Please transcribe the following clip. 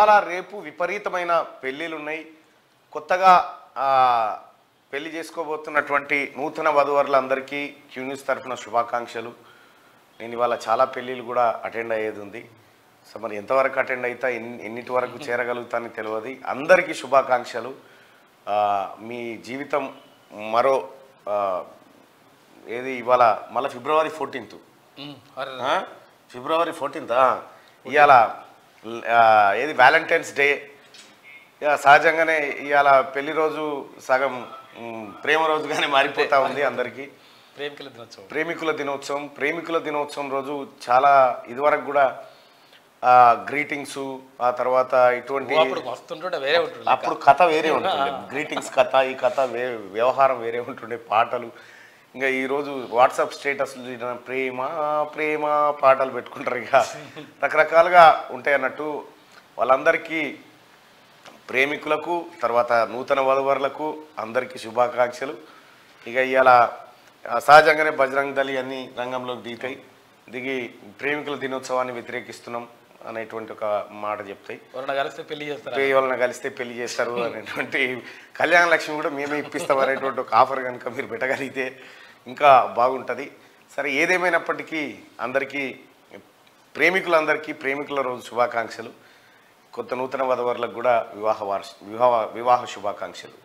ఇవాళ రేపు విపరీతమైన పెళ్ళిళ్ళు ఉన్నాయి. కొత్తగా పెళ్లి చేసుకోబోతున్నటువంటి నూతన వధూవరులందరికీ క్యూ న్యూస్ తరఫున శుభాకాంక్షలు. నేను ఇవాళ చాలా పెళ్ళిళ్ళు కూడా అటెండ్ అయ్యేది ఉంది. సో మరి ఎంతవరకు అటెండ్ అవుతా ఎన్నిటి వరకు చేరగలుగుతానని తెలియదు. అందరికీ శుభాకాంక్షలు. మీ జీవితం మరో ఏది ఇవాళ మళ్ళీ ఫిబ్రవరి 14th ఫిబ్రవరి 14th ఇవాళ ఏది వ్యాలంటైన్స్ డే. సహజంగానే ఇవాళ పెళ్లి రోజు సగం ప్రేమ రోజుగానే మారిపోతూ ఉంది అందరికీ. ప్రేమికుల దినోత్సవం రోజు చాలా ఇదివరకు కూడా గ్రీటింగ్స్, ఆ తర్వాత ఇటువంటి అప్పుడు కథ వేరే ఉంటుండే, గ్రీటింగ్స్ కథ, ఈ కథ వ్యవహారం వేరే ఉంటుండే, పాటలు. ఇంకా ఈరోజు వాట్సాప్ స్టేటస్లు ప్రేమ ప్రేమ పాటలు పెట్టుకుంటారు. ఇక రకరకాలుగా ఉంటాయి అన్నట్టు. వాళ్ళందరికీ ప్రేమికులకు తర్వాత నూతన వధువరులకు అందరికీ శుభాకాంక్షలు. ఇక ఇవాళ సహజంగానే బజరంగ్ దళి అన్ని రంగంలోకి దిగి ప్రేమికుల దినోత్సవాన్ని వ్యతిరేకిస్తున్నాం అనేటువంటి ఒక మాట చెప్తాయి. వాళ్ళని కలిస్తే పెళ్లి చేస్తారు అనేటువంటి కళ్యాణ లక్ష్మి కూడా మేమే ఇప్పిస్తాం అనేటువంటి ఒక ఆఫర్ కనుక మీరు పెట్టగలిగితే ఇంకా బాగుంటుంది. సరే, ఏదేమైనప్పటికీ అందరికీ ప్రేమికుల రోజు శుభాకాంక్షలు. కొత్త నూతన వధువరులకు కూడా వివాహ శుభాకాంక్షలు.